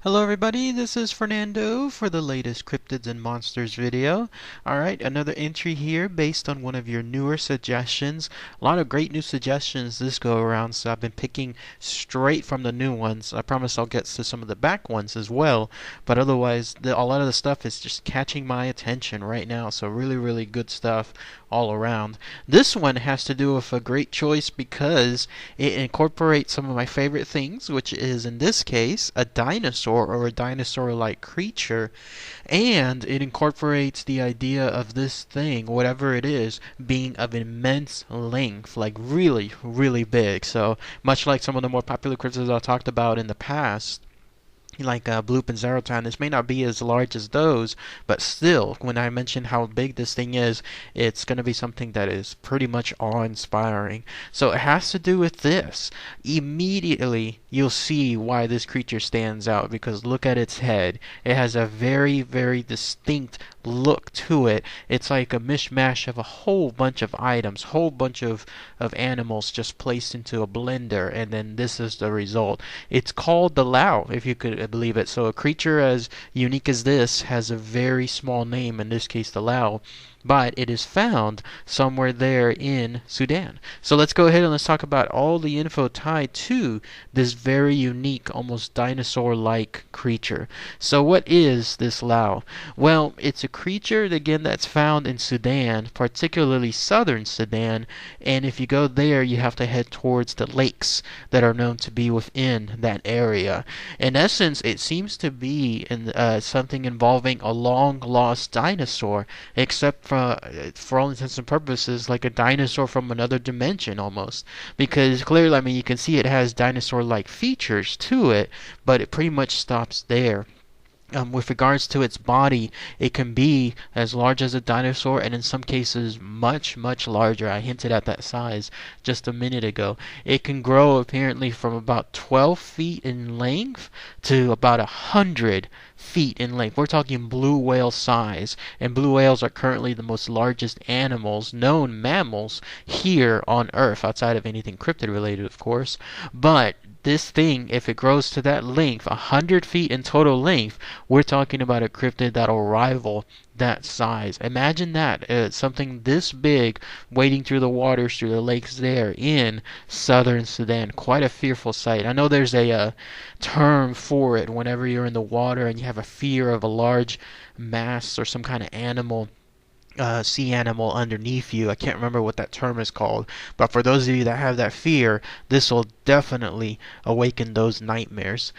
Hello everybody, this is Fernando for the latest Cryptids and Monsters video. Alright, another entry here based on one of your newer suggestions. A lot of great new suggestions this go around, so I've been picking straight from the new ones. I promise I'll get to some of the back ones as well, but otherwise a lot of the stuff is just catching my attention right now, so really good stuff all around. This one has to do with a great choice because it incorporates some of my favorite things, which is in this case a dinosaur or a dinosaur-like creature, and it incorporates the idea of this thing, whatever it is, being of immense length, like really big. So much like some of the more popular cryptids I talked about in the past, like Bloop and Zerotan, this may not be as large as those, but still, when I mention how big this thing is, it's going to be something that is pretty much awe-inspiring. So it has to do with this. Immediately, you'll see why this creature stands out, because look at its head. It has a very distinct look to it. It's like a mishmash of a whole bunch of items, whole bunch of animals just placed into a blender, and then this is the result. It's called the Lao, if you could believe it. So a creature as unique as this has a very small name, in this case the Lao, but it is found somewhere there in Sudan. So let's go ahead and let's talk about all the info tied to this very unique, almost dinosaur-like creature. So what is this Lao? Well, it's a creature, again, that's found in Sudan, particularly southern Sudan, and if you go there, you have to head towards the lakes that are known to be within that area. In essence, it seems to be something involving a long-lost dinosaur, except for all intents and purposes, like a dinosaur from another dimension almost. Because clearly, I mean, you can see it has dinosaur-like features to it, but it pretty much stops there. With regards to its body, it can be as large as a dinosaur, and in some cases much larger. I hinted at that size just a minute ago. It can grow apparently from about 12 feet in length to about 100 feet in length. We're talking blue whale size, and blue whales are currently the most largest animals, known mammals, here on Earth, outside of anything cryptid related, of course. But this thing, if it grows to that length, 100 feet in total length, we're talking about a cryptid that'll rival that size. Imagine that, something this big wading through the waters, through the lakes there in southern Sudan. Quite a fearful sight. I know there's a term for it whenever you're in the water and you have a fear of a large mass or some kind of animal, sea animal underneath you. I can't remember what that term is called, but for those of you that have that fear, this will definitely awaken those nightmares.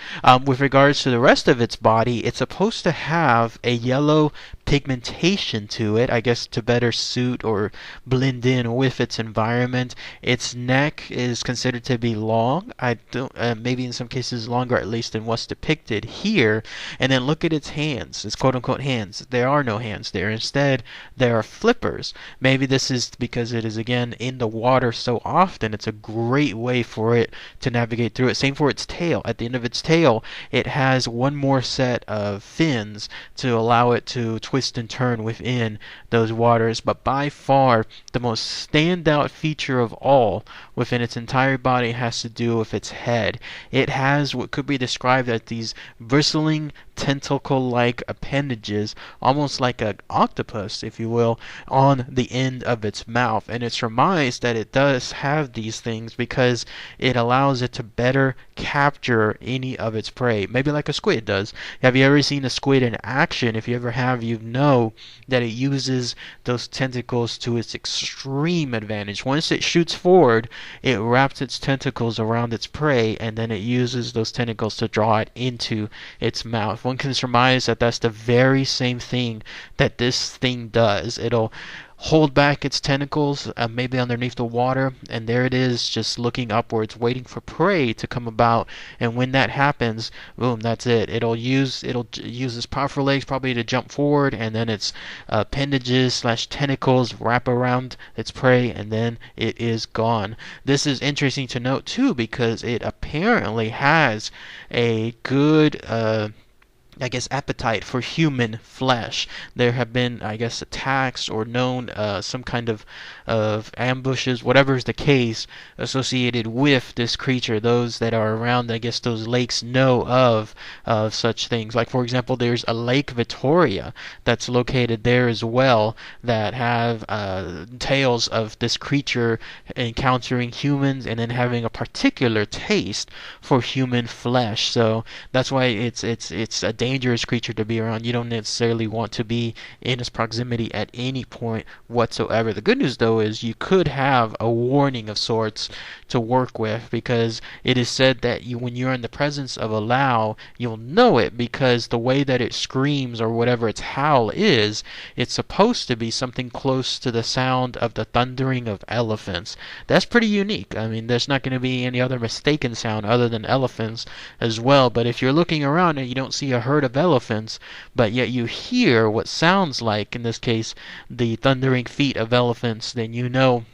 With regards to the rest of its body, it's supposed to have a yellow pigmentation to it, I guess to better suit or blend in with its environment. Its neck is considered to be long. I don't, maybe in some cases longer, at least than what's depicted here. And then look at its hands, its quote-unquote hands. There are no hands there. Instead, there are flippers. Maybe this is because it is, again, in the water so often. It's a great way for it to navigate through it. Same for its tail. At the end of its tail, it has one more set of fins to allow it to twist and turn within those waters. But by far, the most standout feature of all within its entire body has to do with its head. It has what could be described as these bristling tentacle-like appendages, almost like an octopus, if you will, on the end of its mouth. And it's surmised that it does have these things because it allows it to better capture any of its prey, maybe like a squid does. Have you ever seen a squid in action? If you ever have, you know that it uses those tentacles to its extreme advantage. Once it shoots forward, it wraps its tentacles around its prey, and then it uses those tentacles to draw it into its mouth. One can surmise that that's the very same thing that this thing does. It'll hold back its tentacles, maybe underneath the water, and there it is, just looking upwards, waiting for prey to come about. And when that happens, boom, that's it. It'll use its powerful legs probably to jump forward, and then its appendages slash tentacles wrap around its prey, and then it is gone. This is interesting to note too, because it apparently has a good I guess, appetite for human flesh. There have been, I guess, attacks or known some kind of ambushes, whatever is the case, associated with this creature. Those that are around, I guess, those lakes know of such things. Like, for example, there's a Lake Victoria that's located there as well that have tales of this creature encountering humans and then having a particular taste for human flesh. So that's why it's a dangerous creature to be around. You don't necessarily want to be in its proximity at any point whatsoever. The good news, though, is you could have a warning of sorts to work with, because it is said that when you're in the presence of a Lao, you'll know it, because the way that it screams, or whatever its howl is, it's supposed to be something close to the sound of the thundering of elephants. That's pretty unique. I mean, there's not going to be any other mistaken sound other than elephants as well. But if you're looking around and you don't see a herd of elephants, but yet you hear what sounds like, in this case, the thundering feet of elephants, then you know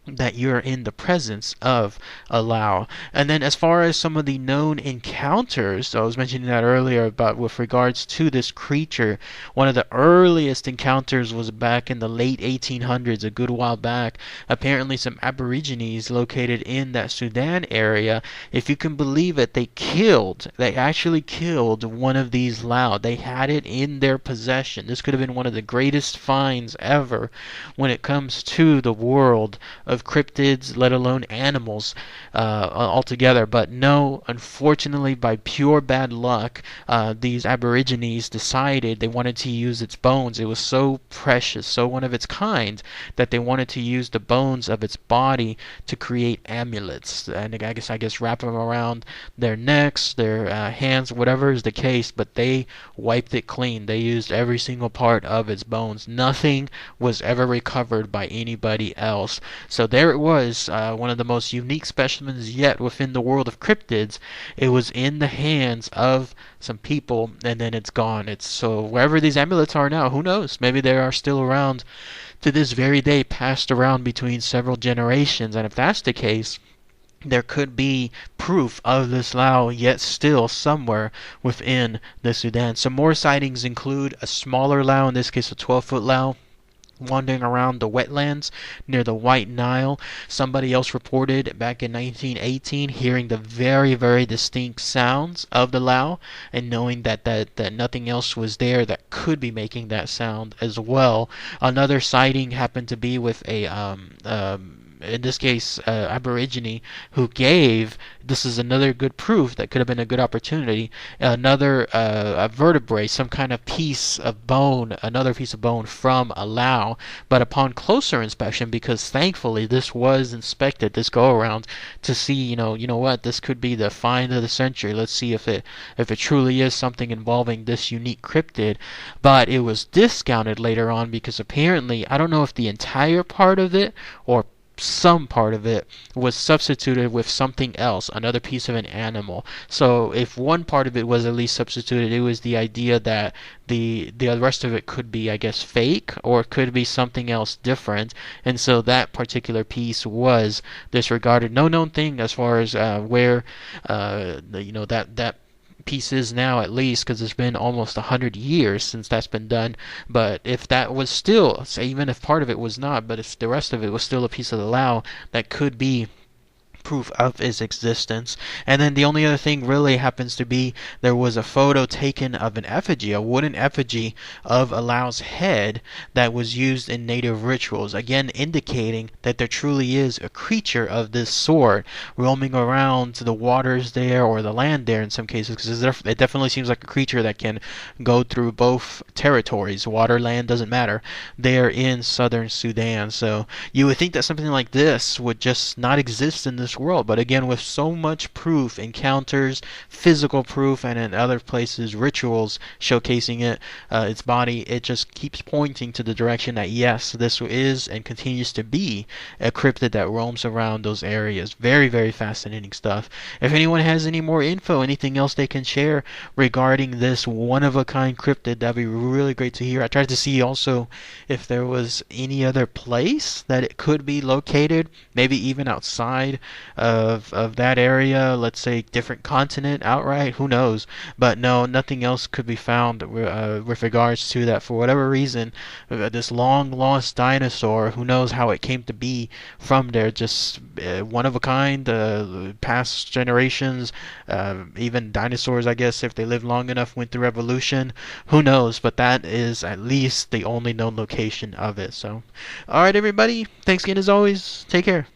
that you're in the presence of a Lao. And then as far as some of the known encounters, so I was mentioning that earlier about with regards to this creature, one of the earliest encounters was back in the late 1800s, a good while back. Apparently some Aborigines located in that Sudan area, if you can believe it, they actually killed one of these Lao. They had it in their possession. This could have been one of the greatest finds ever when it comes to the world of cryptids, let alone animals altogether. But no, unfortunately, by pure bad luck, these Aborigines decided they wanted to use its bones. It was so precious, so one of its kind, that they wanted to use the bones of its body to create amulets. And I guess wrap them around their necks, their hands, whatever is the case. But they wiped it clean. They used every single part of its bones. Nothing was ever recovered by anybody else. So there it was, one of the most unique specimens yet within the world of cryptids. It was in the hands of some people, and then it's gone. It's so wherever these amulets are now, who knows? Maybe they are still around to this very day, passed around between several generations. And if that's the case, there could be proof of this Lao yet still somewhere within the Sudan. Some more sightings include a smaller Lao, in this case a 12-foot Lao, wandering around the wetlands near the White Nile. Somebody else reported back in 1918 hearing the very, very distinct sounds of the Lao, and knowing that nothing else was there that could be making that sound as well. Another sighting happened to be with a in this case, Aborigine, who gave, this is another good proof that could have been a good opportunity, another a vertebrae, some kind of piece of bone, another piece of bone from a Lao. But upon closer inspection, because thankfully this was inspected this go around to see, you know what, this could be the find of the century. Let's see if it truly is something involving this unique cryptid. But it was discounted later on, because apparently, I don't know if the entire part of it or some part of it was substituted with something else, another piece of an animal. So if one part of it was at least substituted, it was the idea that the rest of it could be, I guess, fake, or it could be something else different. And so that particular piece was disregarded. No known thing as far as where that piece is now, at least, because it's been almost 100 years since that's been done. But if that was still, say, even if part of it was not, but if the rest of it was still a piece of the Lao, that could be proof of its existence. And then the only other thing really happens to be there was a photo taken of an effigy, a wooden effigy of a Lao's head that was used in native rituals, again indicating that there truly is a creature of this sort roaming around the waters there, or the land there in some cases, because it definitely seems like a creature that can go through both territories, water, land, doesn't matter, there in southern Sudan. So you would think that something like this would just not exist in this world, but again, with so much proof, encounters, physical proof, and in other places rituals showcasing its body, it just keeps pointing to the direction that yes, this is and continues to be a cryptid that roams around those areas. Very, very fascinating stuff. If anyone has any more info, anything else they can share regarding this one-of-a-kind cryptid, that'd be really great to hear. I tried to see also if there was any other place that it could be located, maybe even outside of that area. Let's say different continent outright. Who knows? But no, nothing else could be found with regards to that. For whatever reason, this long lost dinosaur. Who knows how it came to be from there? Just one of a kind. Past generations, even dinosaurs, I guess, if they lived long enough, went through evolution. Who knows? But that is at least the only known location of it. So, all right, everybody. Thanks again as always. Take care.